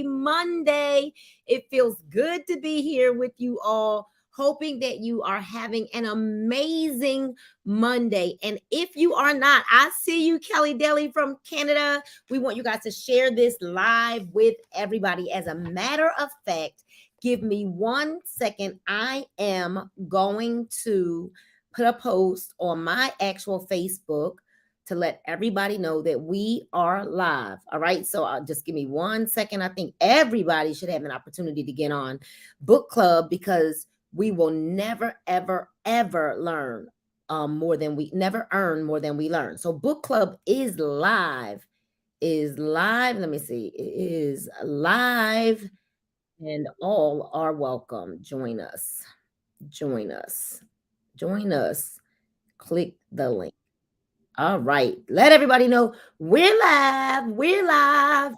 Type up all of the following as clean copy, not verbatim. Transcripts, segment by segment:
happy Monday. It feels good to be here with you all. Hoping that you are having an amazing Monday. And if you are not, I see you, Kelly Daly from Canada. We want you guys to share this live with everybody. As a matter of fact, give me 1 second. I am going to put a post on my actual Facebook to let everybody know that we are live. All right. So just give me 1 second. I think everybody should have an opportunity to get on book club because we will never, ever, ever learn more than we never earn more than we learn. So book club is live. Let me see. It is live and all are welcome. Join us. Join us. Join us. Click the link. All right. Let everybody know we're live. We're live.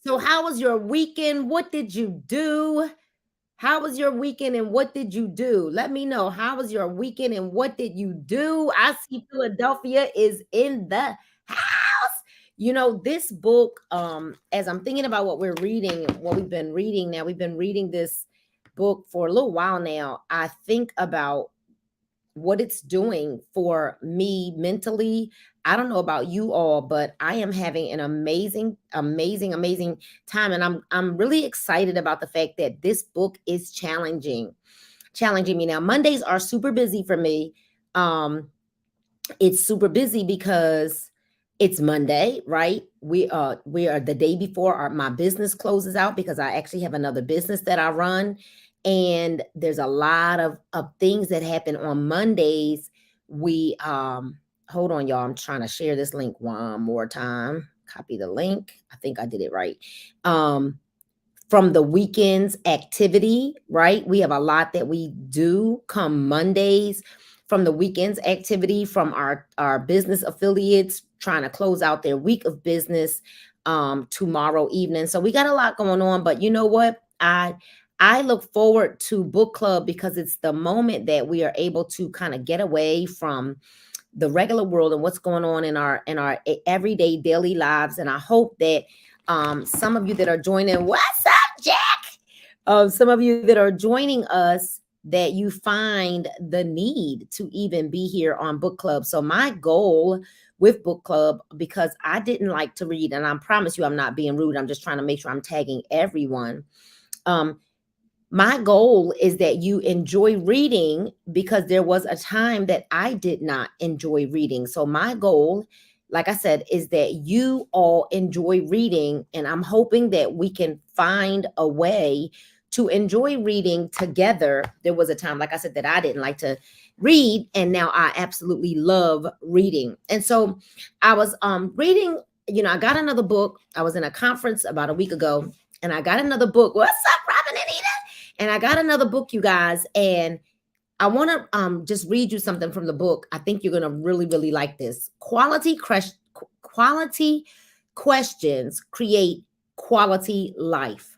So, how was your weekend? What did you do? How was your weekend and what did you do? Let me know. How was your weekend and what did you do? I see Philadelphia is in the house. You know, this book, as I'm thinking about what we're reading, what we've been reading now, we've been reading this book for a little while now. I think about what it's doing for me mentally. I don't know about you all, but I am having an amazing, amazing, amazing time. And I'm really excited about the fact that this book is challenging me. Now, Mondays are super busy for me. It's super busy because it's Monday, right? We are the day before my business closes out because I actually have another business that I run. And there's a lot of things that happen on Mondays. We hold on, y'all. I'm trying to share this link one more time. Copy the link. I think I did it right. From the weekend's activity, right? We have a lot that we do come Mondays from the weekend's activity, from our business affiliates trying to close out their week of business tomorrow evening. So we got a lot going on, but you know what? I look forward to book club because it's the moment that we are able to kind of get away from the regular world and what's going on in our everyday daily lives. And I hope that some of you that are joining, what's up, Jack? Some of you that are joining us, that you find the need to even be here on book club. So my goal with book club, because I didn't like to read, and I promise you I'm not being rude, I'm just trying to make sure I'm tagging everyone. My goal is that you enjoy reading, because there was a time that I did not enjoy reading. So my goal, like I said, is that you all enjoy reading, and I'm hoping that we can find a way to enjoy reading together. There was a time, like I said, that I didn't like to read, and now I absolutely love reading. And so I was reading, you know, I got another book. I was in a conference about a week ago, and I got another book. What's up, Robin and Anita? And I got another book, you guys, and I want to just read you something from the book. I think you're going to really, really like this. Quality questions create quality life.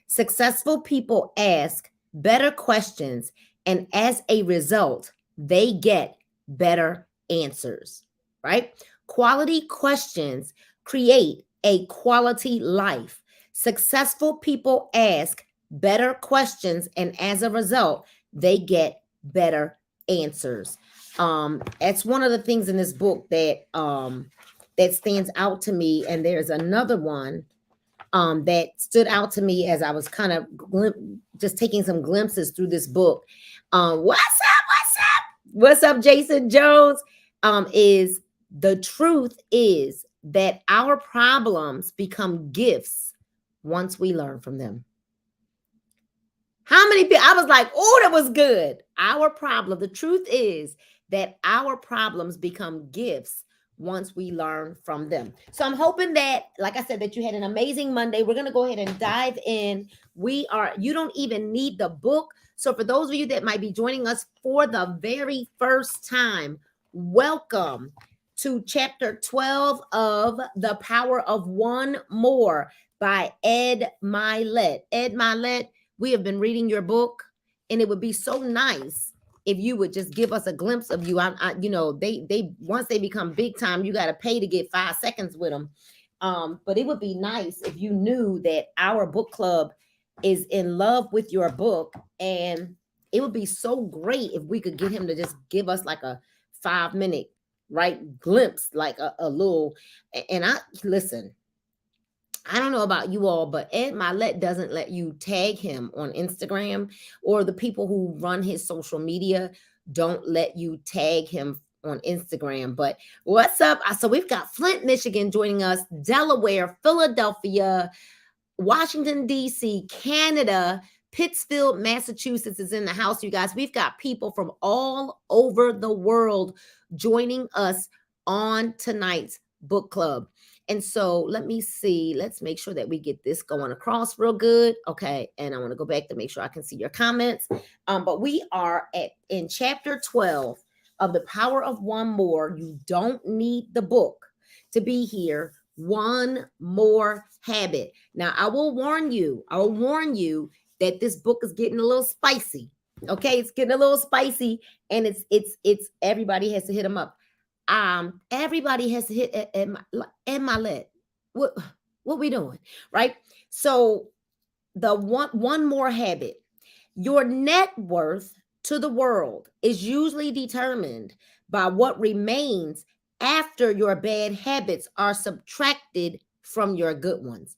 Successful people ask better questions, and as a result, they get better answers, right? Quality questions create a quality life. Successful people ask better questions, and as a result, they get better answers. That's one of the things in this book that that stands out to me. And there's another one that stood out to me as I was kind of just taking some glimpses through this book. What's up, Jason Jones? Is the truth is that our problems become gifts once we learn from them. How many people? I was like, oh, that was good. The truth is that our problems become gifts once we learn from them. So I'm hoping that, like I said, that you had an amazing Monday. We're going to go ahead and dive in. You don't even need the book. So for those of you that might be joining us for the very first time, welcome to chapter 12 of The Power of One More by Ed Mylett. Ed Mylett, we have been reading your book, and it would be so nice if you would just give us a glimpse of you. You know, they once they become big time, you got to pay to get 5 seconds with them. But it would be nice if you knew that our book club is in love with your book, and it would be so great if we could get him to just give us like a 5 minute right glimpse, like a little. And I listen, I don't know about you all, but Ed Mylett doesn't let you tag him on Instagram, or the people who run his social media don't let you tag him on Instagram. But what's up? So we've got Flint, Michigan joining us, Delaware, Philadelphia, Washington, D.C., Canada, Pittsfield, Massachusetts is in the house, you guys. We've got people from all over the world joining us on tonight's book club. And so let me see. Let's make sure that we get this going across real good. Okay. And I want to go back to make sure I can see your comments. But we are in chapter 12 of The Power of One More. You don't need the book to be here. One more habit. Now, I will warn you that this book is getting a little spicy. Okay, it's getting a little spicy, and it's everybody has to hit them up. Everybody has to hit Ed Mylett. What we doing, right? So the one more habit. Your net worth to the world is usually determined by what remains after your bad habits are subtracted from your good ones.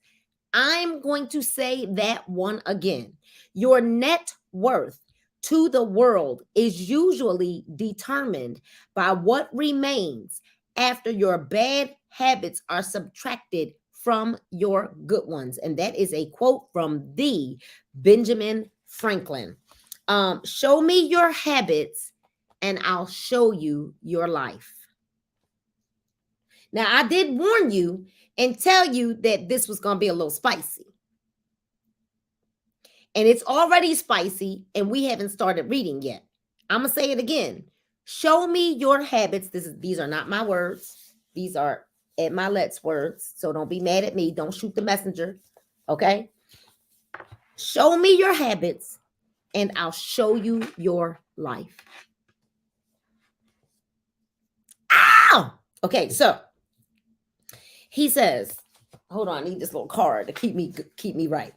I'm going to say that one again. Your net worth to the world is usually determined by what remains after your bad habits are subtracted from your good ones. And that is a quote from the Benjamin Franklin. Show me your habits and I'll show you your life. Now, I did warn you and tell you that this was going to be a little spicy. And it's already spicy, and we haven't started reading yet. I'm going to say it again. Show me your habits. These are not my words. These are Ed Mylett's words. So don't be mad at me. Don't shoot the messenger. Okay? Show me your habits, and I'll show you your life. Ow! Okay, so he says, hold on, I need this little card to keep me right.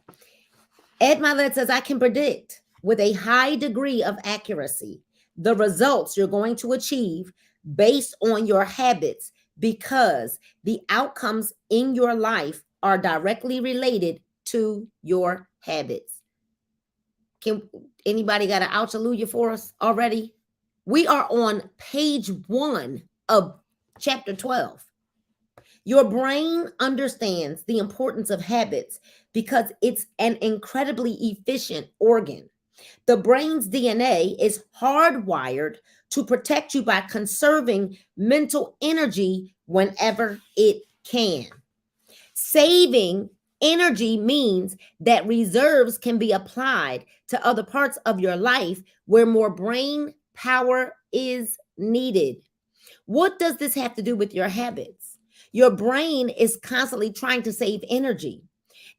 Ed Mylett says, I can predict with a high degree of accuracy the results you're going to achieve based on your habits, because the outcomes in your life are directly related to your habits. Can anybody got an ouch-alleluia for us already? We are on page 1 of chapter 12. Your brain understands the importance of habits because it's an incredibly efficient organ. The brain's DNA is hardwired to protect you by conserving mental energy whenever it can. Saving energy means that reserves can be applied to other parts of your life where more brain power is needed. What does this have to do with your habits? Your brain is constantly trying to save energy.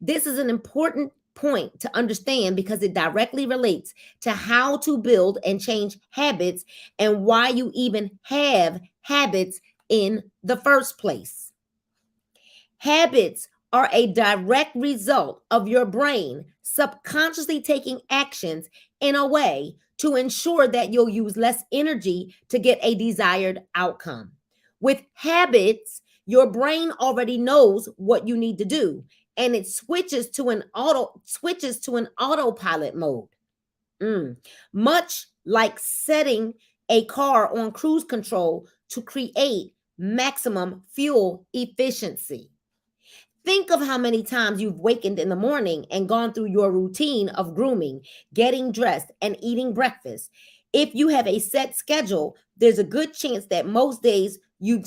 This is an important point to understand because it directly relates to how to build and change habits and why you even have habits in the first place. Habits are a direct result of your brain subconsciously taking actions in a way to ensure that you'll use less energy to get a desired outcome. With habits, your brain already knows what you need to do, and it switches to an autopilot mode. Much like setting a car on cruise control to create maximum fuel efficiency. Think of how many times you've wakened in the morning and gone through your routine of grooming, getting dressed, and eating breakfast. If you have a set schedule, there's a good chance that most days you've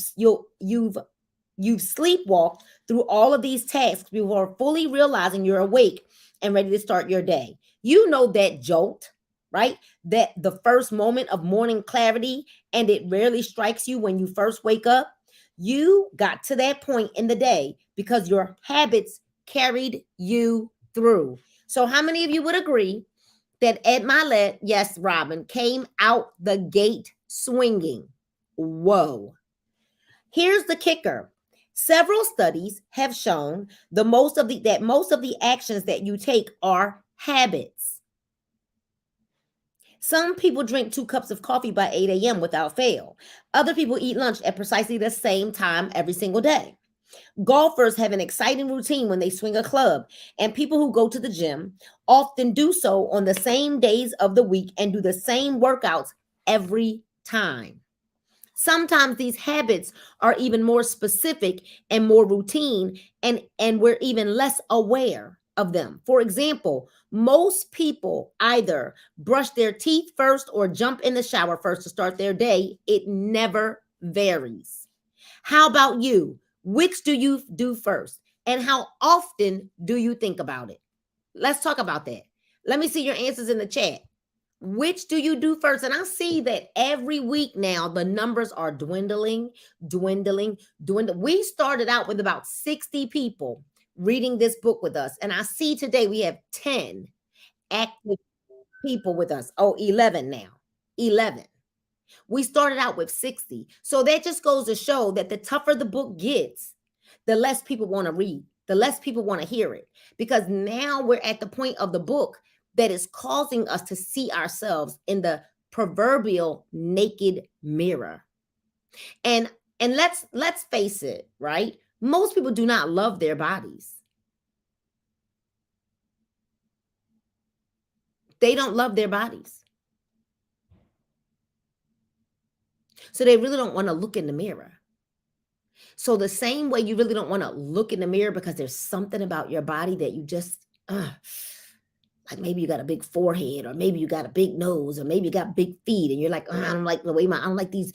sleepwalked through all of these tasks before fully realizing you're awake and ready to start your day. You know that jolt, right? That the first moment of morning clarity, and it rarely strikes you when you first wake up. You got to that point in the day because your habits carried you through. So how many of you would agree that Ed Mylett, yes, Robin, came out the gate swinging? Whoa. Here's the kicker. Several studies have shown most of the actions that you take are habits. Some people drink 2 cups of coffee by 8 a.m. without fail. Other people eat lunch at precisely the same time every single day. Golfers have an exciting routine when they swing a club, and people who go to the gym often do so on the same days of the week and do the same workouts every time. Sometimes these habits are even more specific and more routine, and we're even less aware of them. For example, most people either brush their teeth first or jump in the shower first to start their day. It never varies. How about you? Which do you do first? And how often do you think about it? Let's talk about that. Let me see your answers in the chat. Which do you do first? And I see that every week now the numbers are dwindling. We started out with about 60 people reading this book with us. And I see today we have 10 active people with us. Oh, 11 now. 11. We started out with 60. So that just goes to show that the tougher the book gets, the less people want to read, the less people want to hear it. Because now we're at the point of the book that is causing us to see ourselves in the proverbial naked mirror. And let's face it, right? Most people do not love their bodies. They don't love their bodies. So they really don't want to look in the mirror. So the same way you really don't want to look in the mirror because there's something about your body that you just like maybe you got a big forehead, or maybe you got a big nose, or maybe you got big feet, and you're like, I don't like the way I don't like these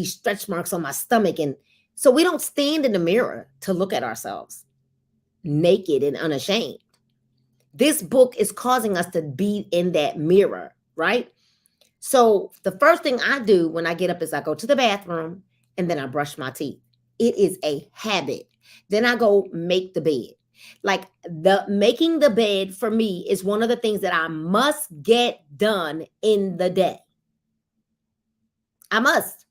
stretch marks on my stomach. And so we don't stand in the mirror to look at ourselves naked and unashamed. This book is causing us to be in that mirror, right? So the first thing I do when I get up is I go to the bathroom and then I brush my teeth. It is a habit. Then I go make the bed. Like the making the bed for me is one of the things that I must get done in the day. I must.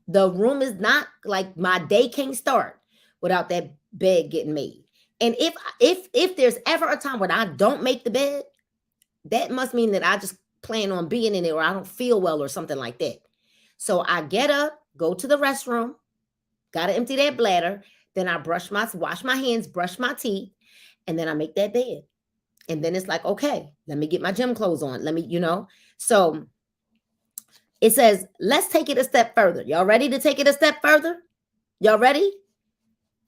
The room is not like my day can't start without that bed getting made. And if there's ever a time when I don't make the bed, that must mean that I just plan on being in it, or I don't feel well or something like that. So I get up, go to the restroom, got to empty that bladder. Then I wash my hands, brush my teeth, and then I make that bed. And then it's like, okay, let me get my gym clothes on. Let me, So it says, let's take it a step further. Y'all ready to take it a step further? Y'all ready?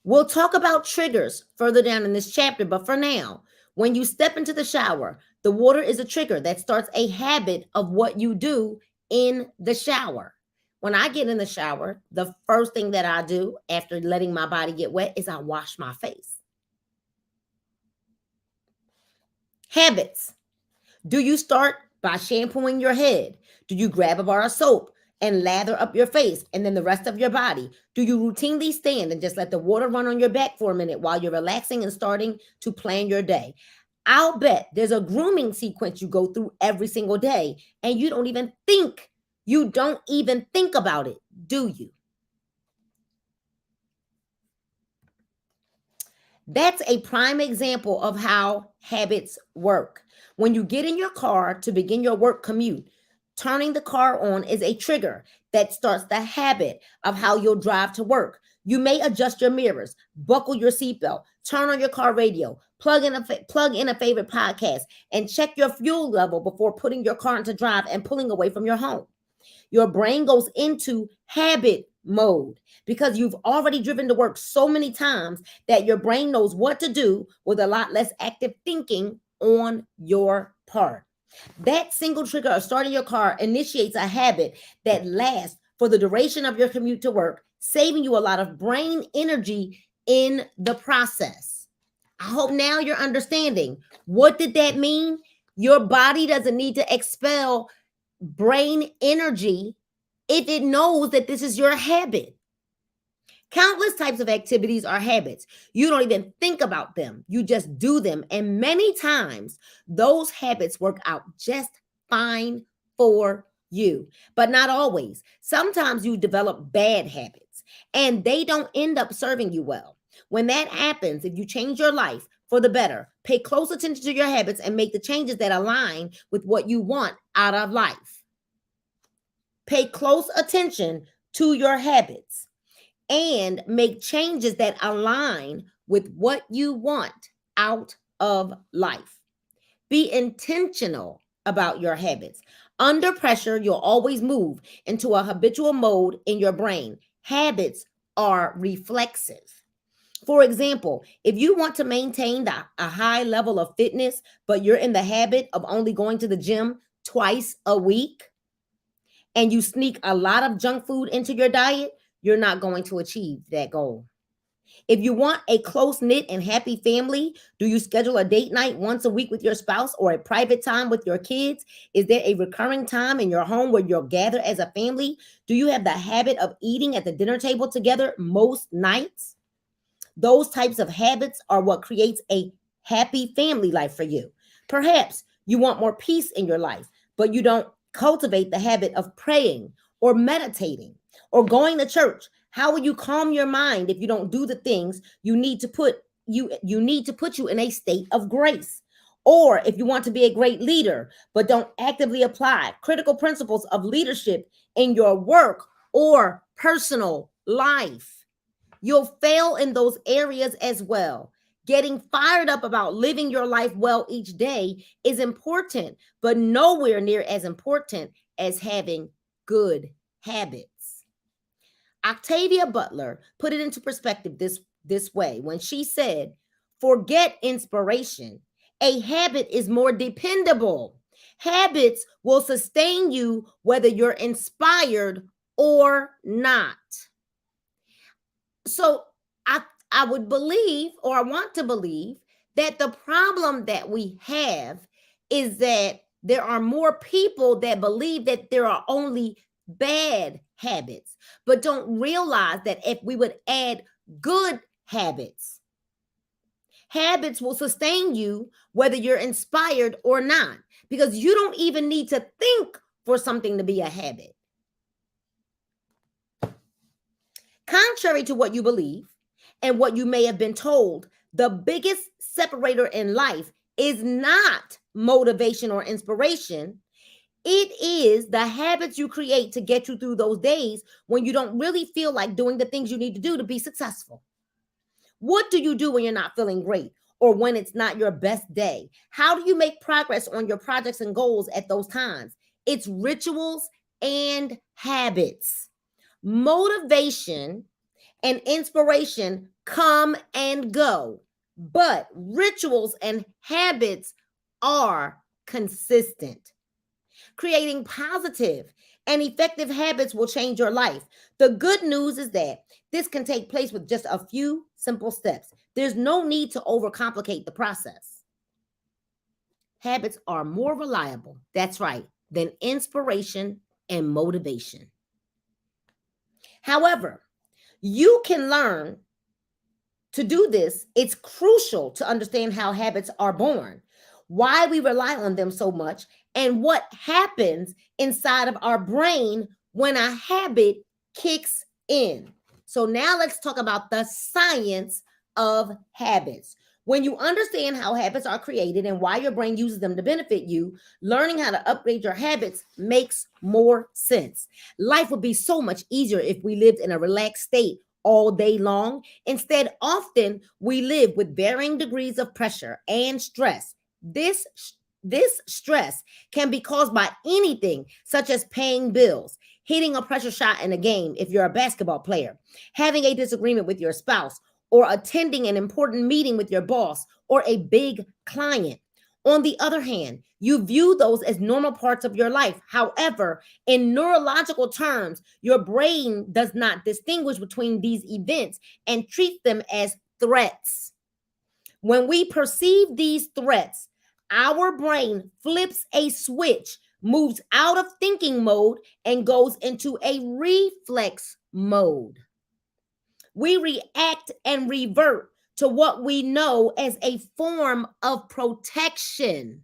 We'll talk about triggers further down in this chapter, but for now, when you step into the shower, the water is a trigger that starts a habit of what you do in the shower. When I get in the shower, the first thing that I do after letting my body get wet is I wash my face. Habits. Do you start by shampooing your head? Do you grab a bar of soap and lather up your face and then the rest of your body? Do you routinely stand and just let the water run on your back for a minute while you're relaxing and starting to plan your day? I'll bet there's a grooming sequence you go through every single day, and you don't even think about it, do you? That's a prime example of how habits work. When you get in your car to begin your work commute, turning the car on is a trigger that starts the habit of how you'll drive to work. You may adjust your mirrors, buckle your seatbelt, turn on your car radio, plug in a favorite podcast, and check your fuel level before putting your car into drive and pulling away from your home. Your brain goes into habit mode because you've already driven to work so many times that your brain knows what to do with a lot less active thinking on your part. That single trigger of starting your car initiates a habit that lasts for the duration of your commute to work, saving you a lot of brain energy in the process. I hope now you're understanding. What did that mean? Your body doesn't need to expel brain energy if it knows that this is your habit. Countless types of activities are habits. You don't even think about them. You just do them. And many times those habits work out just fine for You, but not always. Sometimes you develop bad habits and they don't end up serving you well. When that happens, if you change your life for the better, pay close attention to your habits and make the changes that align with what you want out of life. Pay close attention to your habits and make changes that align with what you want out of life. Be intentional about your habits. Under pressure, you'll always move into a habitual mode in your brain. Habits are reflexive. For example, if you want to maintain a high level of fitness, but you're in the habit of only going to the gym twice a week and you sneak a lot of junk food into your diet, you're not going to achieve that goal. If you want a close knit and happy family, do you schedule a date night once a week with your spouse or a private time with your kids? Is there a recurring time in your home where you'll gather as a family? Do you have the habit of eating at the dinner table together most nights? Those types of habits are what creates a happy family life for you. Perhaps you want more peace in your life, but you don't cultivate the habit of praying or meditating or going to church. How will you calm your mind if you don't do the things you need to put you in a state of grace? Or if you want to be a great leader but don't actively apply critical principles of leadership in your work or personal life, you'll fail in those areas as well. Getting fired up about living your life well each day is important, but nowhere near as important as having good habits. Octavia Butler put it into perspective this way when she said, "Forget inspiration. A habit is more dependable. Habits will sustain you whether you're inspired or not." So I would believe, or I want to believe, that the problem that we have is that there are more people that believe that there are only bad habits, but don't realize that if we would add good habits, habits will sustain you whether you're inspired or not, because you don't even need to think for something to be a habit. Contrary to what you believe and what you may have been told, the biggest separator in life is not motivation or inspiration. It is the habits you create to get you through those days when you don't really feel like doing the things you need to do to be successful. What do you do when you're not feeling great or when it's not your best day? How do you make progress on your projects and goals at those times? It's rituals and habits. Motivation and inspiration come and go, but rituals and habits are consistent. Creating positive and effective habits will change your life. The good news is that this can take place with just a few simple steps. There's no need to overcomplicate the process. Habits are more reliable, that's right, than inspiration and motivation. However, you can learn to do this. It's crucial to understand how habits are born, why we rely on them so much, and what happens inside of our brain when a habit kicks in. So now let's talk about the science of habits. When you understand how habits are created and why your brain uses them to benefit you, learning how to upgrade your habits makes more sense. Life would be so much easier if we lived in a relaxed state all day long. Instead, often we live with varying degrees of pressure and stress. This stress can be caused by anything such as paying bills, hitting a pressure shot in a game if you're a basketball player, having a disagreement with your spouse, or attending an important meeting with your boss or a big client. On the other hand, you view those as normal parts of your life. However, in neurological terms, your brain does not distinguish between these events and treats them as threats. When we perceive these threats, our brain flips a switch, moves out of thinking mode, and goes into a reflex mode. We react and revert to what we know as a form of protection.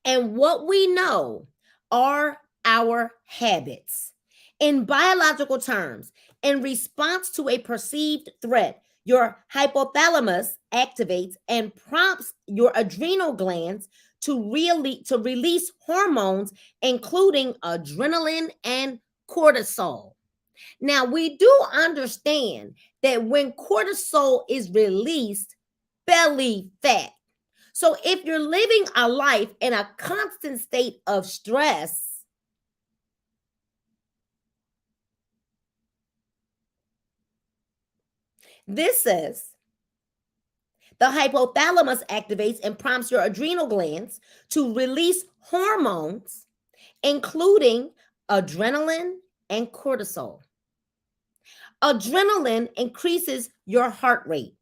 And what we know are our habits. In biological terms, in response to a perceived threat, your hypothalamus activates and prompts your adrenal glands to release hormones, including adrenaline and cortisol. Now, we do understand that when cortisol is released, belly fat. So, if you're living a life in a constant state of stress, this says the hypothalamus activates and prompts your adrenal glands to release hormones, including adrenaline and cortisol. Adrenaline increases your heart rate,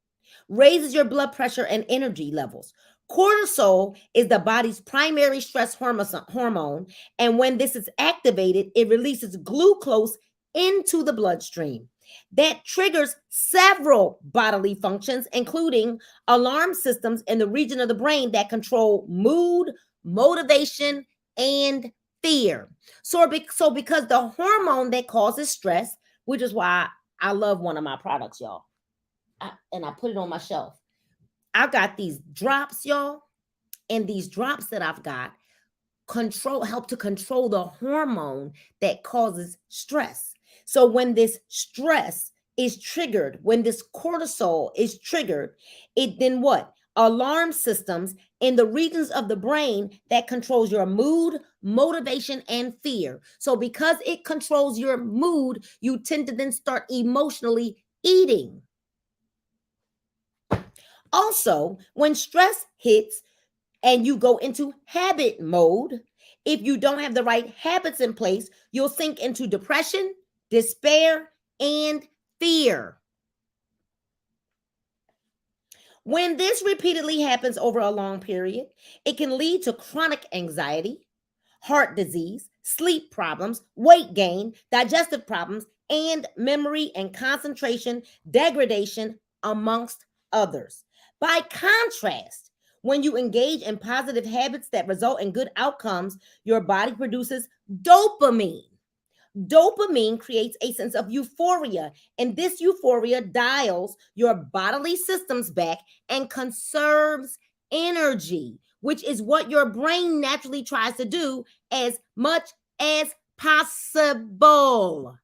raises your blood pressure and energy levels. Cortisol is the body's primary stress hormone, and when this is activated, it releases glucose into the bloodstream. That triggers several bodily functions, including alarm systems in the region of the brain that control mood, motivation, and fear. So because the hormone that causes stress, which is why I love one of my products, y'all. And I put it on my shelf. I got these drops, y'all, and these drops that I've got help to control the hormone that causes stress. So when this stress is triggered, when this cortisol is triggered, it then what? Alarm systems in the regions of the brain that controls your mood, motivation, and fear. So because it controls your mood, you tend to then start emotionally eating. Also, when stress hits and you go into habit mode, if you don't have the right habits in place, you'll sink into depression, despair, and fear. When this repeatedly happens over a long period, it can lead to chronic anxiety, heart disease, sleep problems, weight gain, digestive problems, and memory and concentration degradation, amongst others. By contrast, when you engage in positive habits that result in good outcomes, your body produces dopamine. Dopamine creates a sense of euphoria, and this euphoria dials your bodily systems back and conserves energy, which is what your brain naturally tries to do as much as possible.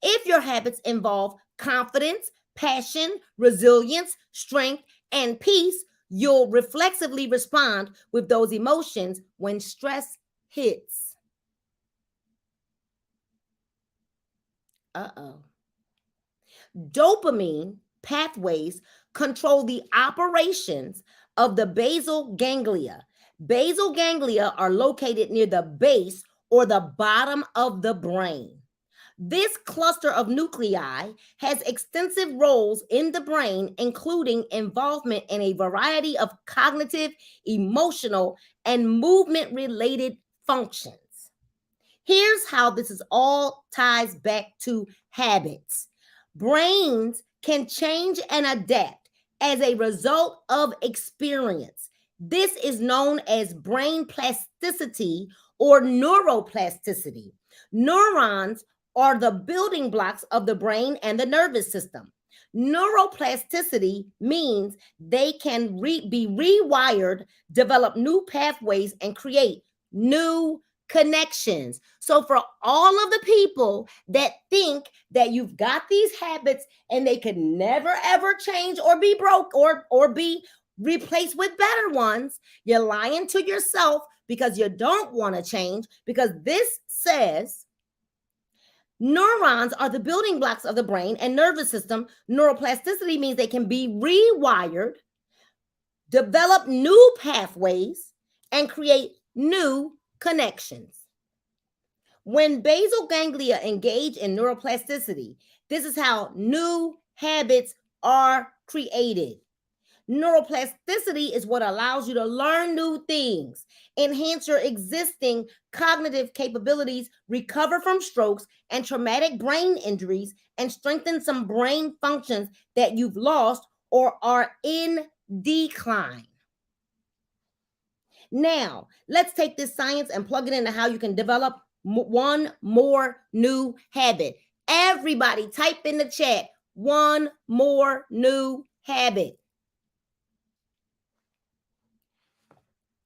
If your habits involve confidence, passion, resilience, strength, and peace, you'll reflexively respond with those emotions when stress hits. Uh-oh. Dopamine pathways control the operations of the basal ganglia. Basal ganglia are located near the base or the bottom of the brain. This cluster of nuclei has extensive roles in the brain, including involvement in a variety of cognitive, emotional, and movement related functions. Here's how this is all ties back to habits. Brains can change and adapt as a result of experience. This is known as brain plasticity or neuroplasticity. Neurons are the building blocks of the brain and the nervous system. Neuroplasticity means they can be rewired, develop new pathways, and create new connections. So for all of the people that think that you've got these habits and they could never ever change or be broke or be replaced with better ones, you're lying to yourself because you don't want to change, because this says neurons are the building blocks of the brain and nervous system. Neuroplasticity means they can be rewired, develop new pathways, and create new connections. When basal ganglia engage in neuroplasticity, this is how new habits are created. Neuroplasticity is what allows you to learn new things, enhance your existing cognitive capabilities, recover from strokes and traumatic brain injuries, and strengthen some brain functions that you've lost or are in decline. Now, let's take this science and plug it into how you can develop one more new habit. Everybody type in the chat, one more new habit.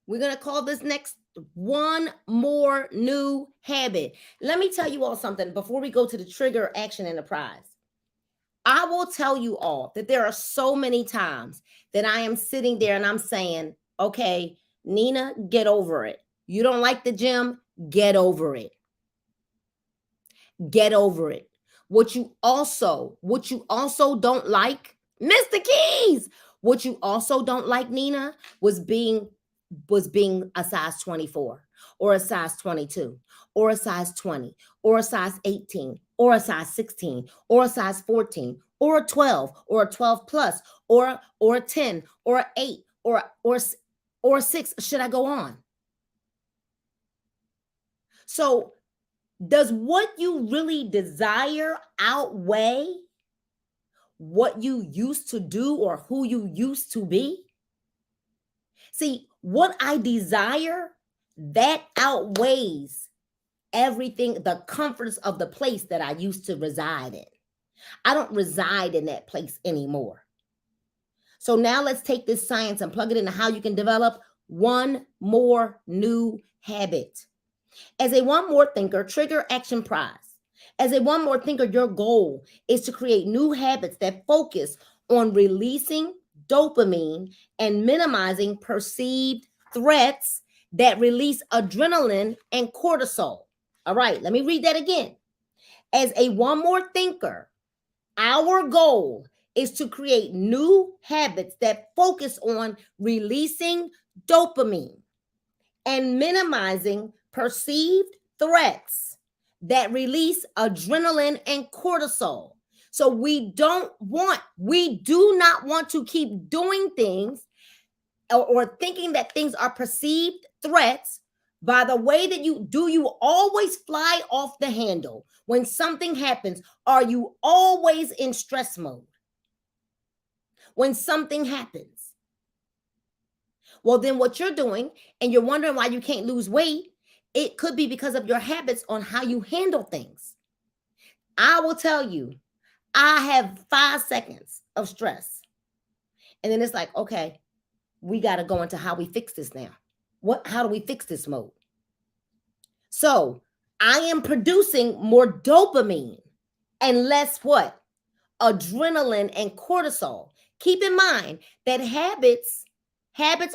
We're going to call this next one more new habit. Let me tell you all something before we go to the trigger, action, and the prize. I will tell you all that there are so many times that I am sitting there and I'm saying, okay, Nina, get over it. You don't like the gym? Get over it. Get over it. What you also don't like, Mr. Keys, what you also don't like, Nina, was being a size 24 or a size 22 or a size 20 or a size 18 or a size 16 or a size 14 or a 12 or a 12 plus or a 10 or an 8 or a 6. Should I go on? So does what you really desire outweigh what you used to do or who you used to be? See, what I desire, that outweighs everything, the comforts of the place that I used to reside in. I don't reside in that place anymore. So now let's take this science and plug it into how you can develop one more new habit. As a one more thinker, trigger, action, prize. As a one more thinker, your goal is to create new habits that focus on releasing dopamine and minimizing perceived threats that release adrenaline and cortisol. All right, let me read that again. As a one more thinker, our goal is to create new habits that focus on releasing dopamine and minimizing perceived threats that release adrenaline and cortisol. So we do not want to keep doing things or thinking that things are perceived threats. By the way that you always fly off the handle when something happens? Are you always in stress mode when something happens? Well, then what you're doing, and you're wondering why you can't lose weight, it could be because of your habits on how you handle things. I will tell you, I have 5 seconds of stress. And then it's like, okay, we got to go into how we fix this now. How do we fix this mode? So I am producing more dopamine and less what? Adrenaline and cortisol. Keep in mind that habits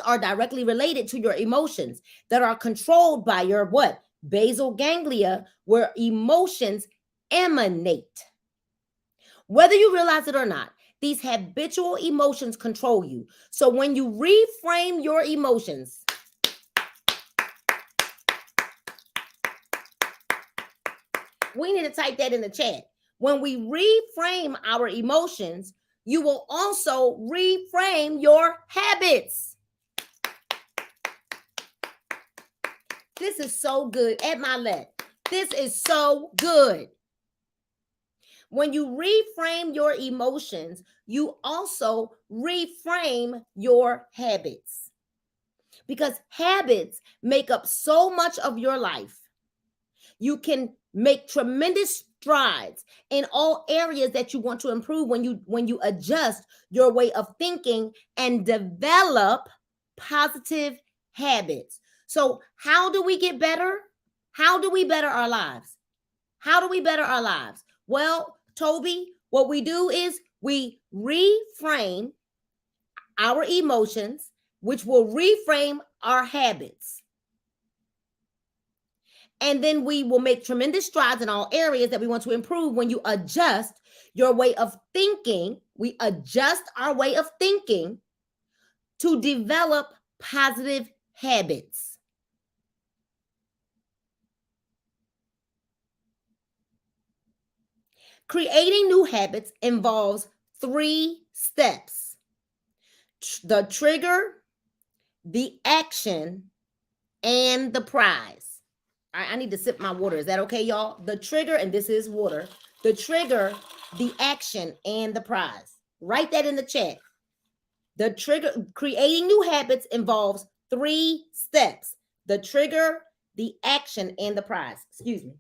are directly related to your emotions that are controlled by your what? Basal ganglia, where emotions emanate. Whether you realize it or not, these habitual emotions control you. So when you reframe your emotions, we need to type that in the chat. When we reframe our emotions, you will also reframe your habits. This is so good. Ed Mylett, this is so good. When you reframe your emotions, you also reframe your habits. Because habits make up so much of your life. You can make tremendous strides in all areas that you want to improve when you adjust your way of thinking and develop positive habits. So how do we get better? How do we better our lives? How do we better our lives? Well, Toby, what we do is we reframe our emotions, which will reframe our habits. And then we will make tremendous strides in all areas that we want to improve when you adjust your way of thinking. We adjust our way of thinking to develop positive habits. Creating new habits involves 3 steps: the trigger, the action, and the prize. I need to sip my water. Is that okay, y'all? The trigger, and this is water. The trigger, the action, and the prize. Write that in the chat. The trigger, creating new habits involves 3 steps: the trigger, the action, and the prize. Excuse me.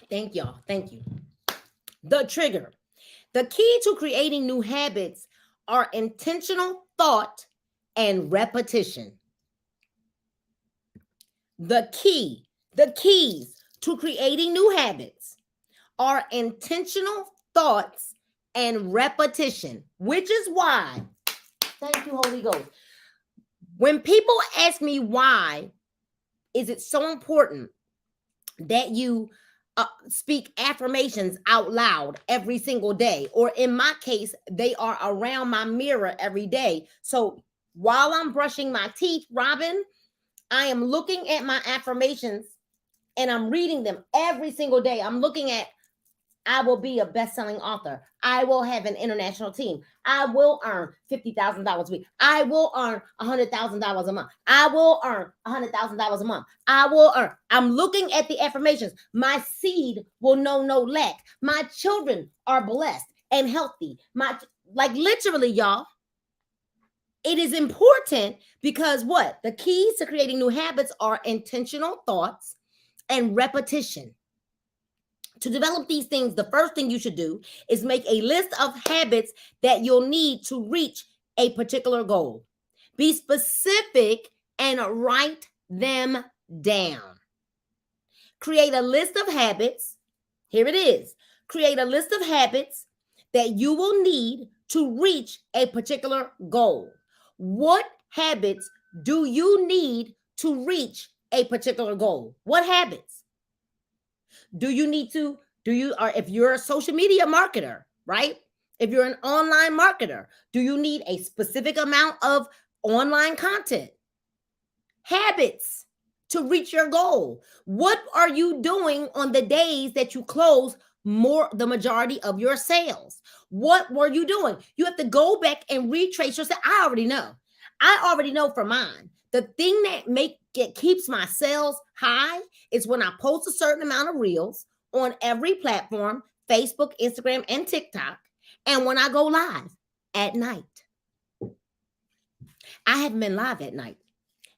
Thank y'all. Thank you. The trigger. The key to creating new habits are intentional thought and repetition. The keys to creating new habits are intentional thoughts and repetition, which is why, thank you, Holy Ghost. When people ask me why is it so important that you speak affirmations out loud every single day, or in my case, they are around my mirror every day. So while I'm brushing my teeth, Robin, I am looking at my affirmations and I'm reading them every single day. I'm looking at, I will be a best-selling author. I will have an international team. I will earn $50,000 a week. I will earn $100,000 a month. I will earn $100,000 a month. I will earn. I'm looking at the affirmations. My seed will know no lack. My children are blessed and healthy. Like literally, y'all. It is important because what? The keys to creating new habits are intentional thoughts and repetition. To develop these things, the first thing you should do is make a list of habits that you'll need to reach a particular goal. Be specific and write them down. Create a list of habits. Here it is. Create a list of habits that you will need to reach a particular goal. What habits do you need to reach a particular goal? What habits? If you're a social media marketer, right? If you're an online marketer, do you need a specific amount of online content? Habits to reach your goal. What are you doing on the days that you close the majority of your sales? What were you doing? You have to go back and retrace yourself. I already know for mine. The thing that keeps my sales high is when I post a certain amount of reels on every platform, Facebook, Instagram, and TikTok, and when I go live at night. I haven't been live at night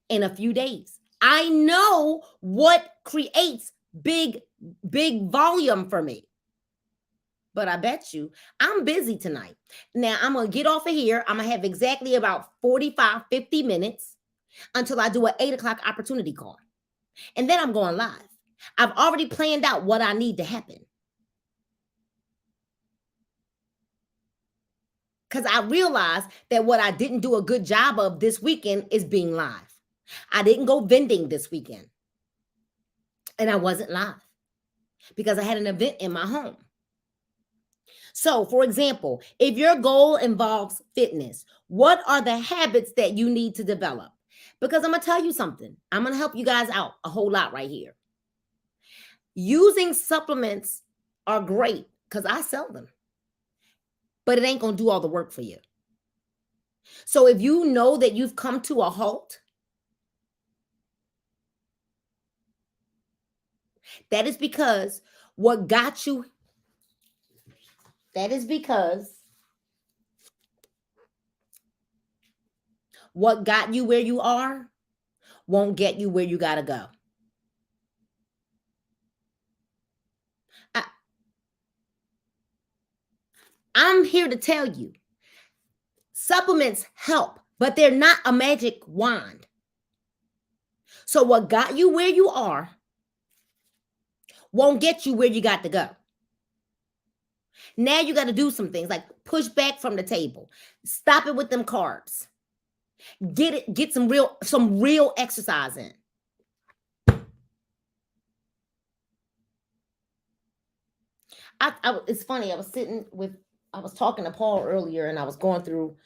in a few days. I know what creates big volume for me. But I bet you I'm busy tonight. Now I'm going to get off of here. I'm going to have exactly about 45, 50 minutes until I do an 8 o'clock opportunity call. And then I'm going live. I've already planned out what I need to happen. Because I realized that what I didn't do a good job of this weekend is being live. I didn't go vending this weekend. And I wasn't live because I had an event in my home. So, for example, if your goal involves fitness, what are the habits that you need to develop? Because I'm going to tell you something. I'm going to help you guys out a whole lot right here. Using supplements are great because I sell them, but it ain't going to do all the work for you. So if you know that you've come to a halt, that is because what got you where you are won't get you where you got to go. I'm here to tell you, supplements help, but they're not a magic wand. So what got you where you are won't get you where you got to go. Now you got to do some things like push back from the table. Stop it with them carbs. Get some real exercise in. It's funny. I was talking to Paul earlier, and I was going through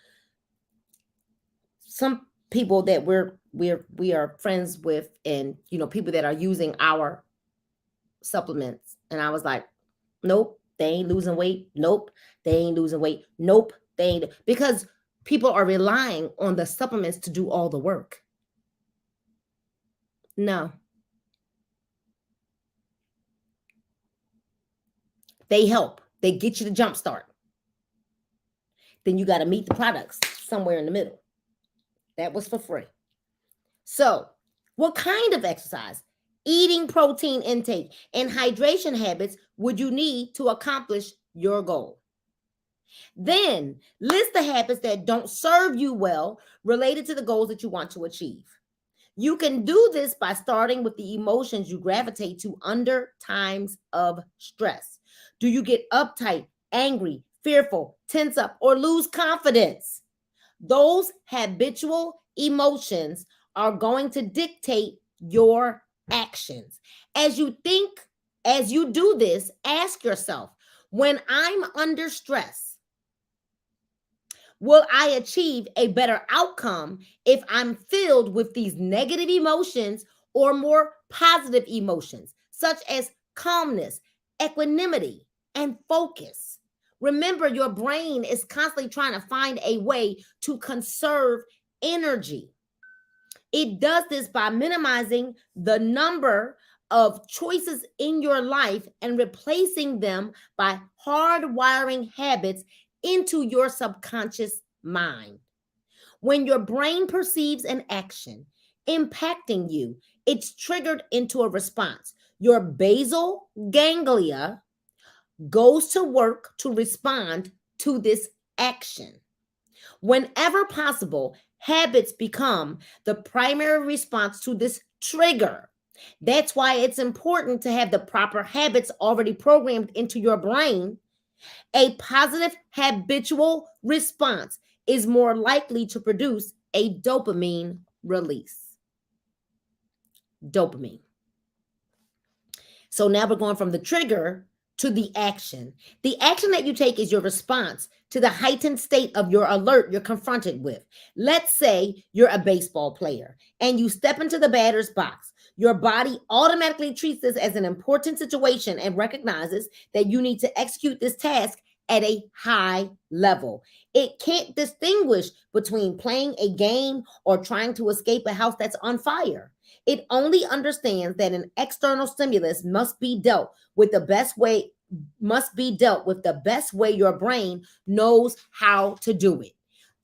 some people that we are friends with, and people that are using our supplements, and I was like, nope, they ain't losing weight. Nope, they ain't losing weight. Nope, they ain't, because people are relying on the supplements to do all the work. No. They help. They get you the jump start. then you got to meet the products somewhere in the middle. That was for free. So, what kind of exercise, eating protein intake, and hydration habits would you need to accomplish your goal? Then list the habits that don't serve you well related to the goals that you want to achieve. You can do this by starting with the emotions you gravitate to under times of stress. Do you get uptight, angry, fearful, tense up, or lose confidence? Those habitual emotions are going to dictate your actions. As you do this, ask yourself, when I'm under stress, will I achieve a better outcome if I'm filled with these negative emotions or more positive emotions, such as calmness, equanimity, and focus? Remember, your brain is constantly trying to find a way to conserve energy. It does this by minimizing the number of choices in your life and replacing them by hardwiring habits into your subconscious mind. When your brain perceives an action impacting you, it's triggered into a response. Your basal ganglia goes to work to respond to this action. Whenever possible, habits become the primary response to this trigger. That's why it's important to have the proper habits already programmed into your brain. A positive habitual response is more likely to produce a dopamine release. Dopamine. So now we're going from the trigger to the action. The action that you take is your response to the heightened state of your alert you're confronted with. Let's say you're a baseball player and you step into the batter's box. Your body automatically treats this as an important situation and recognizes that you need to execute this task at a high level. It can't distinguish between playing a game or trying to escape a house that's on fire. It only understands that an external stimulus must be dealt with the best way your brain knows how to do it.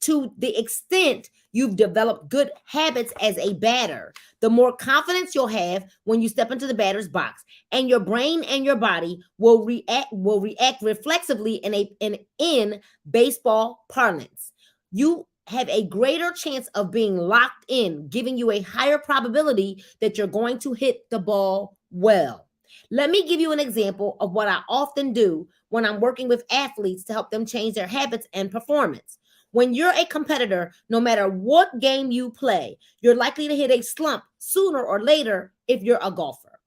To the extent you've developed good habits as a batter, the more confidence you'll have when you step into the batter's box, and your brain and your body will react reflexively in baseball parlance. You have a greater chance of being locked in, giving you a higher probability that you're going to hit the ball well. Let me give you an example of what I often do when I'm working with athletes to help them change their habits and performance. When you're a competitor, no matter what game you play, you're likely to hit a slump sooner or later if you're a golfer.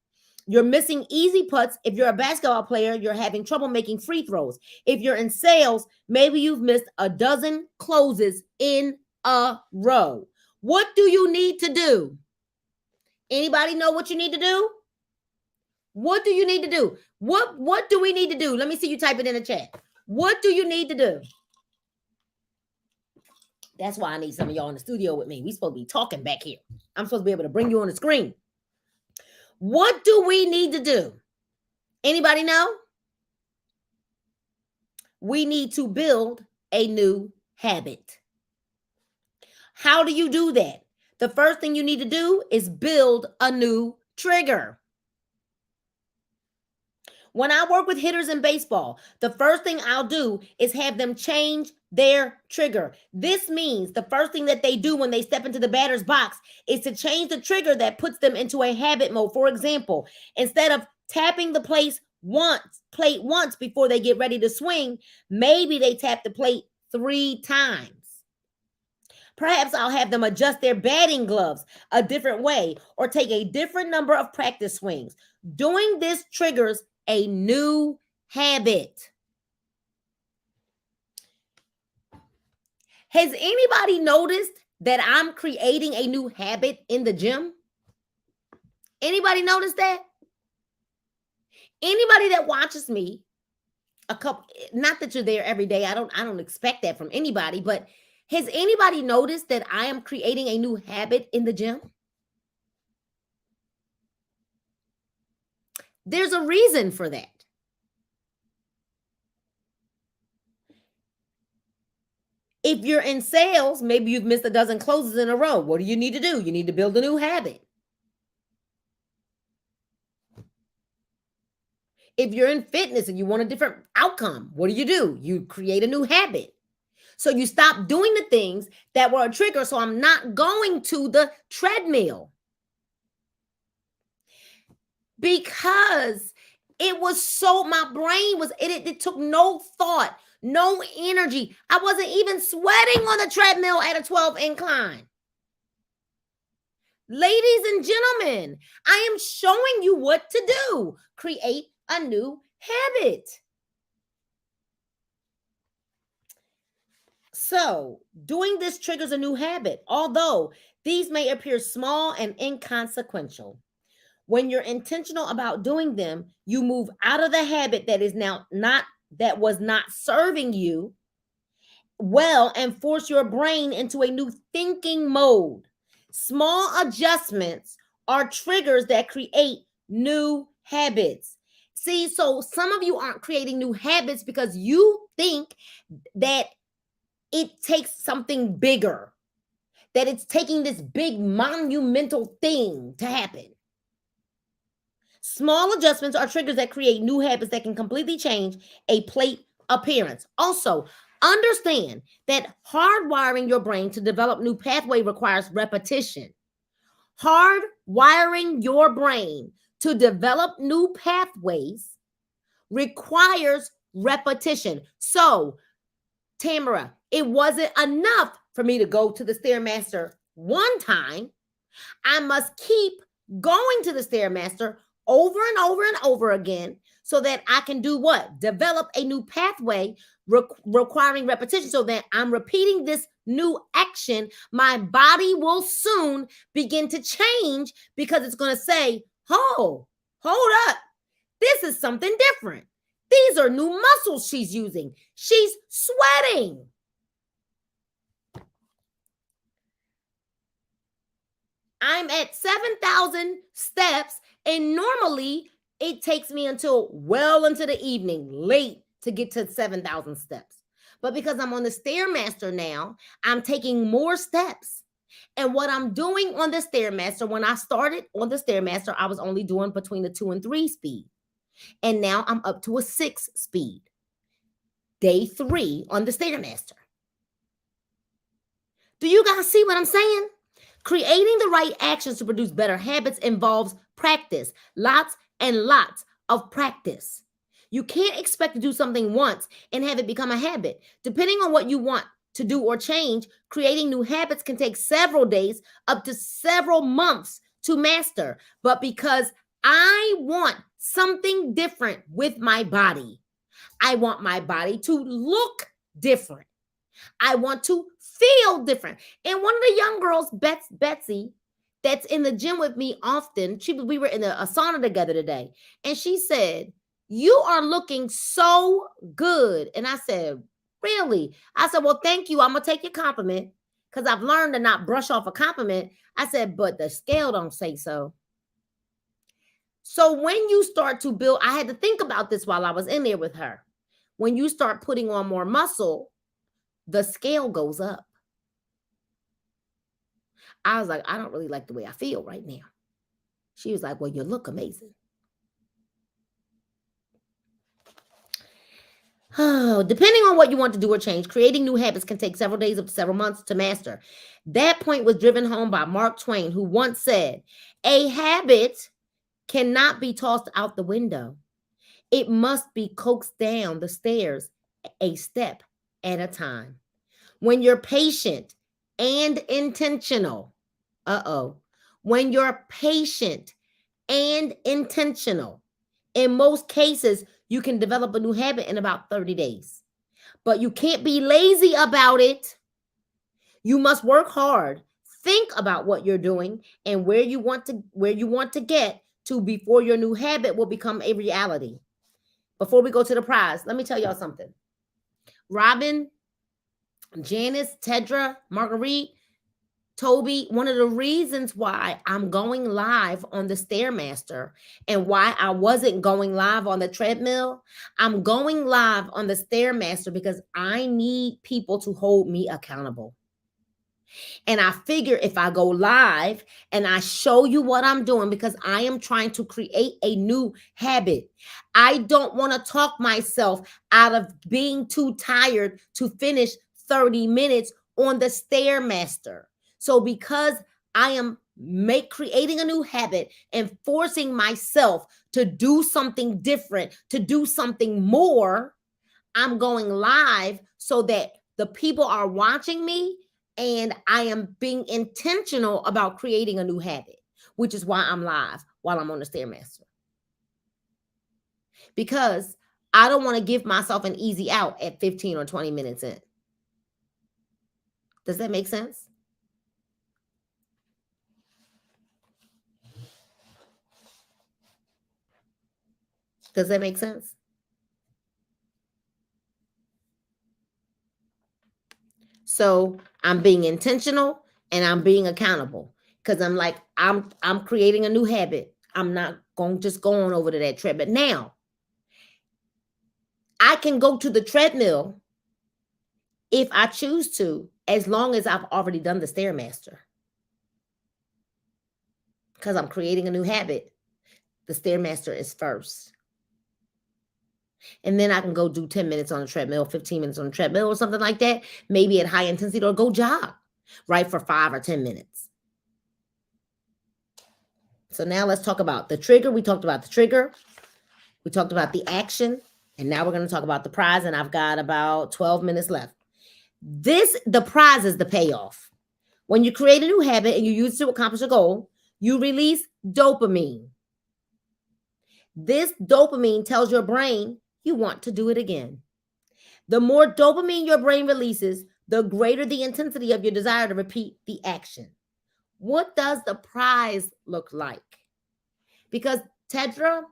You're missing easy putts. If you're a basketball player, you're having trouble making free throws. If you're in sales, maybe you've missed a dozen closes in a row. What do you need to do? Anybody know what you need to do? What do you need to do? What do we need to do? Let me see you type it in the chat. What do you need to do? That's why I need some of y'all in the studio with me. We supposed to be talking back here. I'm supposed to be able to bring you on the screen. What do we need to do? Anybody know? We need to build a new habit. How do you do that? The first thing you need to do is build a new trigger. When I work with hitters in baseball, the first thing I'll do is have them change their trigger. This means the first thing that they do when they step into the batter's box is to change the trigger that puts them into a habit mode. For example, instead of tapping the plate once before they get ready to swing, maybe they tap the plate 3 times. Perhaps I'll have them adjust their batting gloves a different way or take a different number of practice swings. Doing this triggers a new habit. Has anybody noticed that I'm creating a new habit in the gym? Anybody notice that? Anybody that watches me not that you're there every day. I don't expect that from anybody, but has anybody noticed that I am creating a new habit in the gym? There's a reason for that. If you're in sales, maybe you've missed a dozen closes in a row. What do you need to do? You need to build a new habit. If you're in fitness and you want a different outcome, what do? You create a new habit. So you stop doing the things that were a trigger. So I'm not going to the treadmill because it was so, my brain was, it took no thought, no energy. I wasn't even sweating on the treadmill at a 12 incline. Ladies and gentlemen, I am showing you what to do. Create a new habit. So, doing this triggers a new habit, although these may appear small and inconsequential. When you're intentional about doing them, you move out of the habit that was not serving you well and force your brain into a new thinking mode. Small adjustments are triggers that create new habits. See, so some of you aren't creating new habits because you think that it takes something bigger, that it's taking this big monumental thing to happen. Small adjustments are triggers that create new habits that can completely change a plate appearance. Also, understand that hardwiring your brain to develop new pathway requires repetition. Hardwiring your brain to develop new pathways requires repetition. So, Tamara, it wasn't enough for me to go to the Stairmaster one time. I must keep going to the Stairmaster over and over and over again so that I can do what? Develop a new pathway requiring repetition so that I'm repeating this new action. My body will soon begin to change because it's going to say, oh, hold up. This is something different. These are new muscles she's using. She's sweating. I'm at 7,000 steps, and normally it takes me until well into the evening, late, to get to 7,000 steps. But because I'm on the Stairmaster now, I'm taking more steps. And what I'm doing on the Stairmaster, when I started on the Stairmaster, I was only doing between the 2 and 3 speed. And now I'm up to a 6 speed. Day 3 on the Stairmaster. Do you guys see what I'm saying? Creating the right actions to produce better habits involves practice, lots and lots of practice. You can't expect to do something once and have it become a habit. Depending on what you want to do or change, creating new habits can take several days, up to several months to master. But because I want something different with my body, I want my body to look different. I want to feel different. And one of the young girls, Betsy, that's in the gym with me often, we were in a sauna together today, and she said, "You are looking so good." And I said, "Really?" I said, "Well, thank you. I'm going to take your compliment because I've learned to not brush off a compliment." I said, "But the scale don't say so." So when you start to build, I had to think about this while I was in there with her. When you start putting on more muscle, the scale goes up. I was like, "I don't really like the way I feel right now." She was like, "Well, you look amazing." Oh, depending on what you want to do or change, creating new habits can take several days up to several months to master. That point was driven home by Mark Twain, who once said, "A habit cannot be tossed out the window. It must be coaxed down the stairs a step at a time." When you're patient and intentional, when you're patient and intentional, in most cases, you can develop a new habit in about 30 days. But you can't be lazy about it. You must work hard. Think about what you're doing and where you want to get to before your new habit will become a reality. Before we go to the prize, let me tell y'all something. Robin, Janice, Tedra, Marguerite, Toby, one of the reasons why I'm going live on the Stairmaster and why I wasn't going live on the treadmill, I'm going live on the Stairmaster because I need people to hold me accountable. And I figure if I go live and I show you what I'm doing, because I am trying to create a new habit. I don't want to talk myself out of being too tired to finish 30 minutes on the Stairmaster. So because I am creating a new habit and forcing myself to do something different, to do something more, I'm going live so that the people are watching me and I am being intentional about creating a new habit, which is why I'm live while I'm on the Stairmaster. Because I don't want to give myself an easy out at 15 or 20 minutes in. Does that make sense? Does that make sense? So I'm being intentional and I'm being accountable because I'm like, I'm creating a new habit. I'm not going just going over to that treadmill. Now, I can go to the treadmill if I choose to, as long as I've already done the Stairmaster. Because I'm creating a new habit. The Stairmaster is first. And then I can go do 10 minutes on the treadmill, 15 minutes on the treadmill or something like that, maybe at high intensity, or go jog, right, for 5 or 10 minutes. So now let's talk about the trigger. We talked about the trigger. We talked about the action. And now we're going to talk about the prize. And I've got about 12 minutes left. The prize is the payoff. When you create a new habit and you use it to accomplish a goal, you release dopamine. This dopamine tells your brain you want to do it again. The more dopamine your brain releases, the greater the intensity of your desire to repeat the action. What does the prize look like? Because Tedra,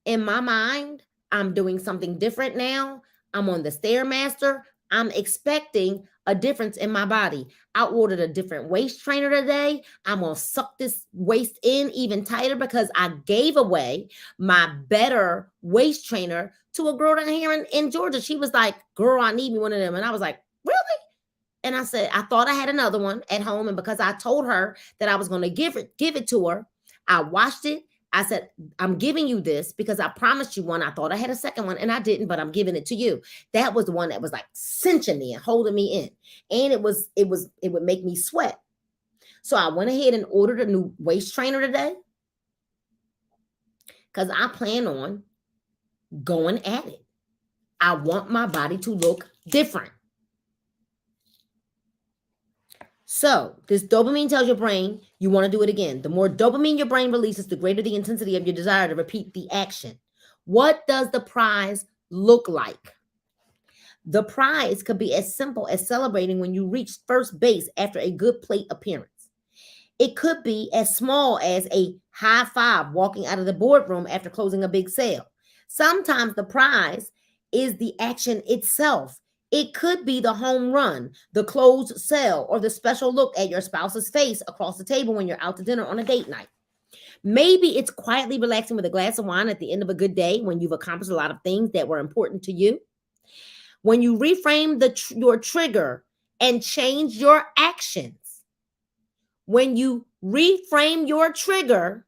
in my mind, I'm doing something different now. I'm on the Stairmaster. I'm expecting a difference in my body. I ordered a different waist trainer today. I'm going to suck this waist in even tighter because I gave away my better waist trainer to a girl down here in Georgia. She was like, girl, I need me one of them. And I was like, really? And I said, I thought I had another one at home. And because I told her that I was going to give it to her, I washed it. I said, I'm giving you this because I promised you one. I thought I had a second one and I didn't, but I'm giving it to you. That was the one that was like cinching me and holding me in. And it would make me sweat. So I went ahead and ordered a new waist trainer today because I plan on going at it. I want my body to look different. So this dopamine tells your brain you want to do it again. The more dopamine your brain releases, the greater the intensity of your desire to repeat the action. What does the prize look like? The prize could be as simple as celebrating when you reach first base after a good plate appearance. It could be as small as a high five walking out of the boardroom after closing a big sale. Sometimes the prize is the action itself. It could be the home run, the closed sale, or the special look at your spouse's face across the table when you're out to dinner on a date night. Maybe it's quietly relaxing with a glass of wine at the end of a good day when you've accomplished a lot of things that were important to you. When you reframe your trigger and change your actions. When you reframe your trigger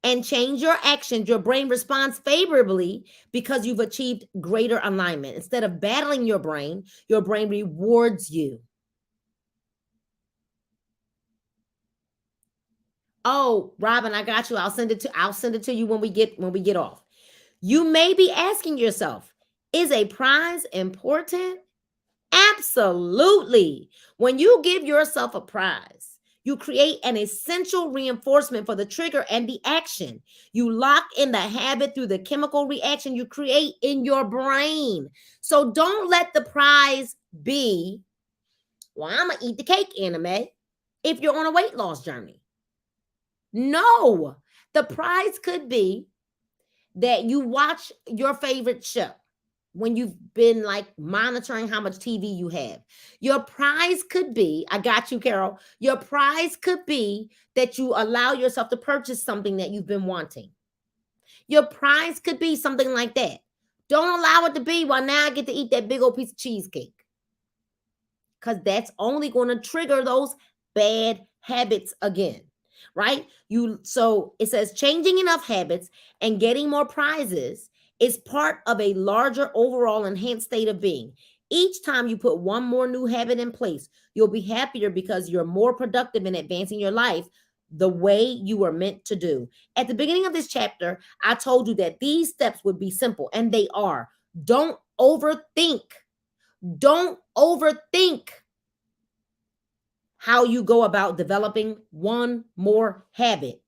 and change your actions, your brain responds favorably because you've achieved greater alignment. Instead of battling your brain rewards you. Oh, Robin, I got you. I'll send it to you when we get off. You may be asking yourself, is a prize important? Absolutely. When you give yourself a prize, you create an essential reinforcement for the trigger and the action. You lock in the habit through the chemical reaction you create in your brain. So don't let the prize be, well, I'm going to eat the cake, anime, if you're on a weight loss journey. No, the prize could be that you watch your favorite show when you've been like monitoring how much TV you have. Your prize could be, I got you, Carol. Your prize could be that you allow yourself to purchase something that you've been wanting. Your prize could be something like that. Don't allow it to be, well, now I get to eat that big old piece of cheesecake. Because that's only going to trigger those bad habits again, right? So it says changing enough habits and getting more prizes is part of a larger overall enhanced state of being. Each time you put one more new habit in place, you'll be happier because you're more productive in advancing your life the way you were meant to do. At the beginning of this chapter, I told you that these steps would be simple, and they are. Don't overthink. Don't overthink how you go about developing one more habit.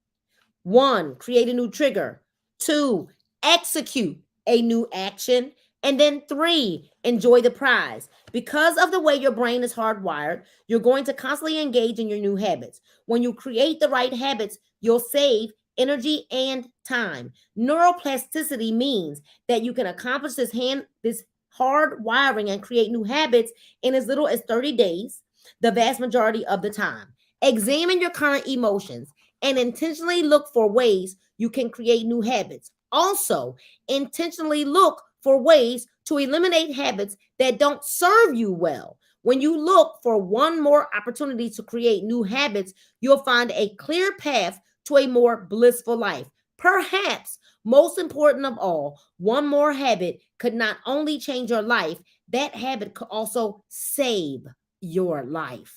1, create a new trigger. 2, execute a new action. And then 3, enjoy the prize. Because of the way your brain is hardwired, you're going to constantly engage in your new habits. When you create the right habits, you'll save energy and time. Neuroplasticity means that you can accomplish this hard wiring and create new habits in as little as 30 days, the vast majority of the time. Examine your current emotions and intentionally look for ways you can create new habits. Also, intentionally look for ways to eliminate habits that don't serve you well. When you look for one more opportunity to create new habits, you'll find a clear path to a more blissful life. Perhaps most important of all, one more habit could not only change your life, that habit could also save your life.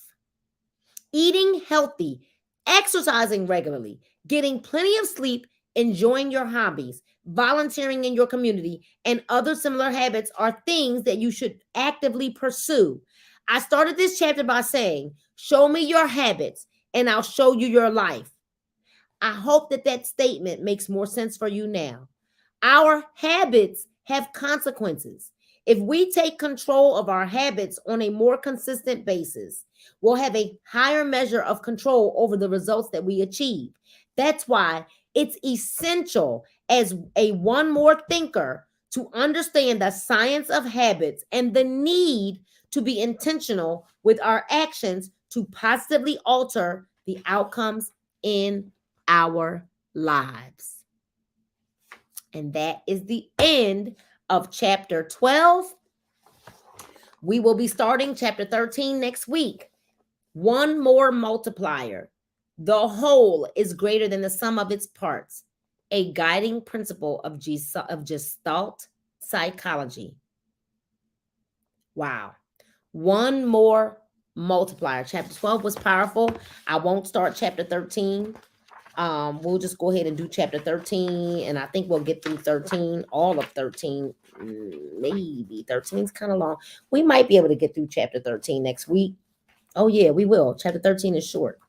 Eating healthy, exercising regularly, getting plenty of sleep, enjoying your hobbies, volunteering in your community, and other similar habits are things that you should actively pursue. I started this chapter by saying, show me your habits and I'll show you your life. I hope that that statement makes more sense for you now. Our habits have consequences. If we take control of our habits on a more consistent basis, we'll have a higher measure of control over the results that we achieve. That's why it's essential as a one more thinker to understand the science of habits and the need to be intentional with our actions to positively alter the outcomes in our lives. And that is the end of chapter 12. We will be starting chapter 13 next week. One more multiplier. The whole is greater than the sum of its parts. A guiding principle of Gestalt psychology. Wow. One more multiplier. Chapter 12 was powerful. I won't start chapter 13. We'll just go ahead and do chapter 13, and I think we'll get through 13, all of 13. Maybe 13 is kind of long. We might be able to get through chapter 13 next week. Oh yeah, we will. Chapter 13 is short.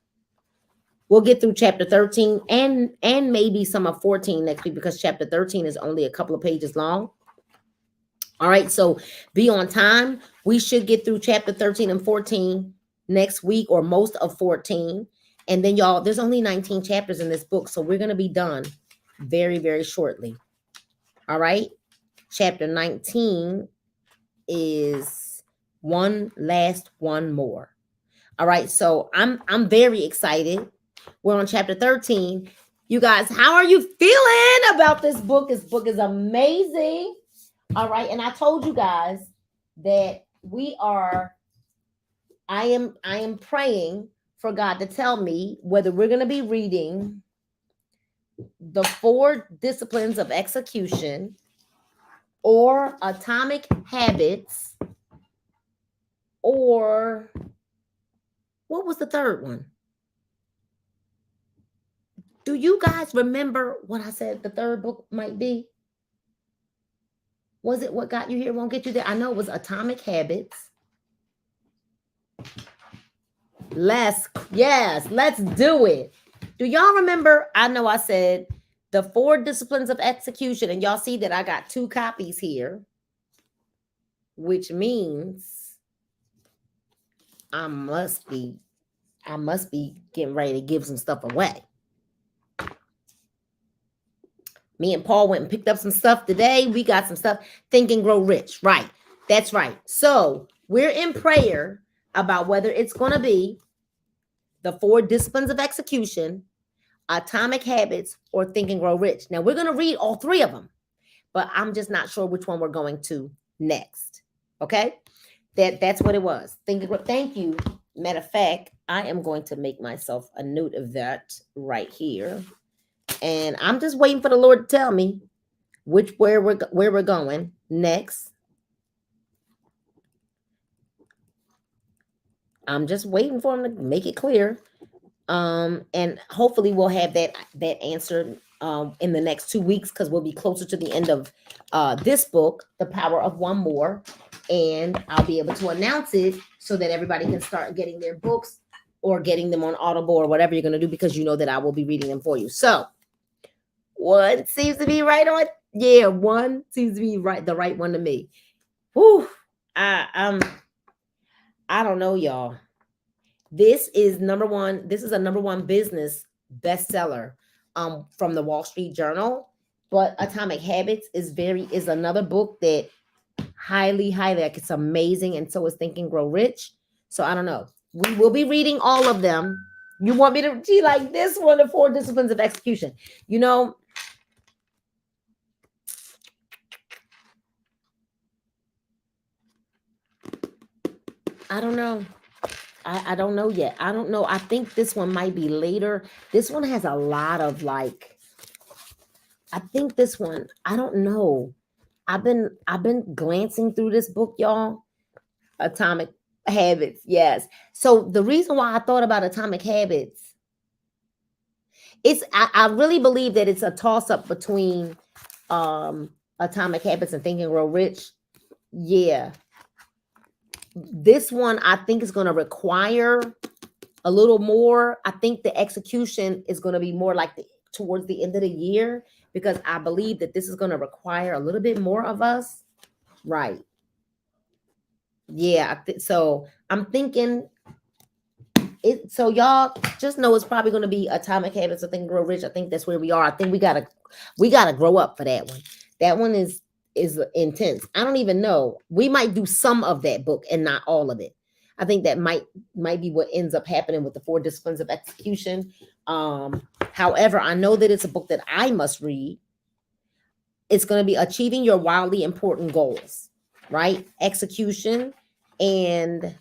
We'll get through chapter 13 and maybe some of 14 next week, because chapter 13 is only a couple of pages long. All right, so be on time. We should get through chapter 13 and 14 next week, or most of 14. And then, y'all, there's only 19 chapters in this book, so we're going to be done very, very shortly. All right, chapter 19 is one more. All right, so I'm very excited. We're on chapter 13. You guys, how are you feeling about this book? This book is amazing. All right, and I told you guys that I am praying for God to tell me whether we're going to be reading the 4 disciplines of execution or Atomic Habits, or what was the third one? Do you guys remember what I said the third book might be? Was it What Got You Here Won't Get You There? I know it was Atomic Habits. Let's do it. Do y'all remember? I know I said the 4 disciplines of execution, and y'all see that I got 2 copies here, which means I must be getting ready to give some stuff away. Me and Paul went and picked up some stuff today. We got some stuff. Think and Grow Rich. Right. That's right. So we're in prayer about whether it's going to be the 4 disciplines of execution, Atomic Habits, or Think and Grow Rich. Now we're going to read all 3 of them, but I'm just not sure which one we're going to next. Okay. That's what it was. Think and Grow. Thank you. Matter of fact, I am going to make myself a note of that right here. And I'm just waiting for the Lord to tell me where we're going next. I'm just waiting for him to make it clear. And hopefully we'll have that answer in the next 2 weeks, because we'll be closer to the end of this book, The Power of One More, and I'll be able to announce it so that everybody can start getting their books or getting them on Audible or whatever you're going to do, because you know that I will be reading them for you. So 1 seems to be right on. Yeah, 1 seems to be right, the right one to me. Whew. I don't know, y'all. This is number 1. This is a number 1 business bestseller from the Wall Street Journal. But Atomic Habits is another book that highly, like, it's amazing, and so is Think and Grow Rich. So I don't know. We will be reading all of them. You want me to see like this one, the 4 disciplines of execution? You know, I don't know. I don't know yet. I don't know. I think this one might be later. This one has a lot of like, I think this one, I don't know. I've been glancing through this book, y'all. Atomic Habits. Yes. So the reason why I thought about Atomic Habits, I really believe that it's a toss up between Atomic Habits and Think and Grow Rich. Yeah. This one I think is going to require a little more. I think the execution is going to be more like towards the end of the year, because I believe that this is going to require a little bit more of us. Right. Yeah. So I'm thinking it. So y'all just know it's probably going to be Atomic Habits or Think and Grow Rich. I think that's where we are. I think we gotta grow up for that one. That one is intense. I don't even know. We might do some of that book and not all of it. I think that might be what ends up happening with the 4 disciplines of execution. However, I know that it's a book that I must read. It's going to be Achieving Your Wildly Important Goals, right? Execution. And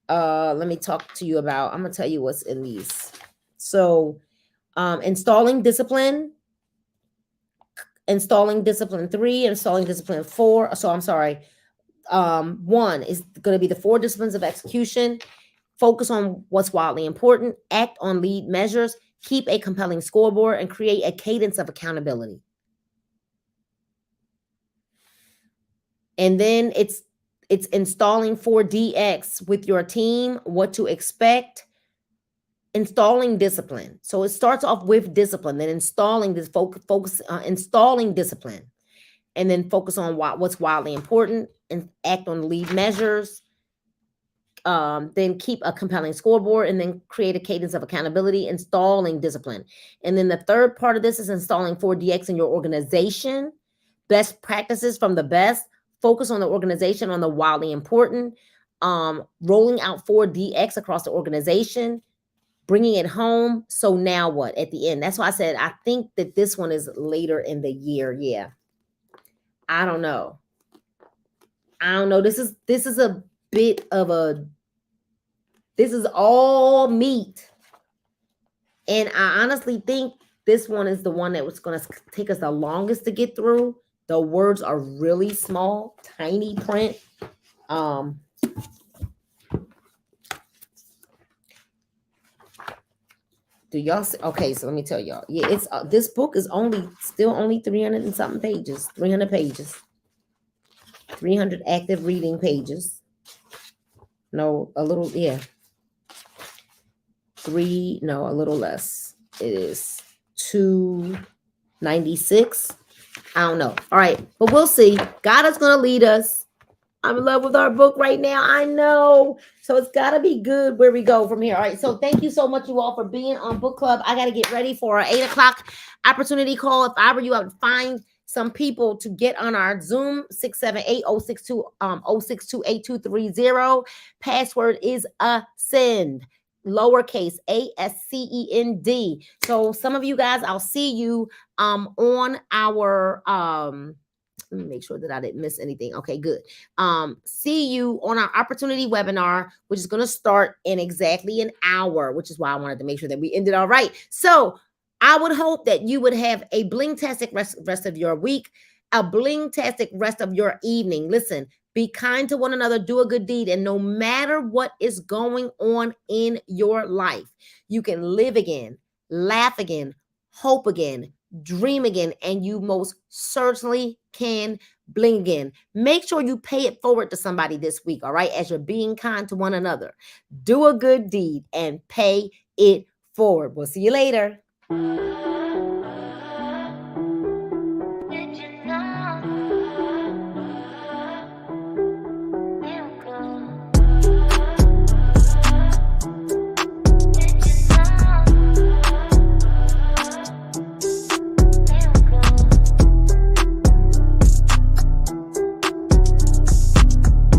let me talk to you about, I'm going to tell you what's in these. So installing discipline 3, installing discipline 4. So I'm sorry. 1 is going to be the 4 disciplines of execution. Focus on what's wildly important, act on lead measures, keep a compelling scoreboard, and create a cadence of accountability. And then it's installing 4DX with your team, what to expect, installing discipline. So it starts off with discipline, then installing this focus on installing discipline, and then focus on what's wildly important and act on lead measures. Then keep a compelling scoreboard, and then create a cadence of accountability, installing discipline. And then the third part of this is installing 4DX in your organization, best practices from the best, focus on the organization, on the wildly important, rolling out 4DX across the organization, bringing it home. So now what at the end? That's why I said, I think that this one is later in the year. Yeah. I don't know. This is a bit of this is all meat. And I honestly think this one is the one that was going to take us the longest to get through. The words are really small, tiny print. Do y'all see? Okay, so let me tell y'all. Yeah, it's this book is still only 300 and something pages. 300 pages. 300 active reading pages. No, a little, yeah. A little less. It is 296. I don't know. All right, but we'll see. God is going to lead us. I'm in love with our book right now. I know. So it's got to be good where we go from here. All right. So thank you so much, you all, for being on book club. I got to get ready for our 8 o'clock opportunity call. If I were you, I would find some people to get on our Zoom 678-062-062-8230. Password is ascend, lowercase ASCEND. So some of you guys, I'll see you on our let me make sure that I didn't miss anything. Okay, good. See you on our opportunity webinar, which is going to start in exactly an hour, which is why I wanted to make sure that we ended all right. So I would hope that you would have a bling-tastic rest of your week, a bling-tastic rest of your evening. Listen, be kind to one another, do a good deed, and no matter what is going on in your life, you can live again, laugh again, hope again, dream again, and you most certainly can bling again. Make sure you pay it forward to somebody this week, all right? As you're being kind to one another, do a good deed and pay it forward. We'll see you later.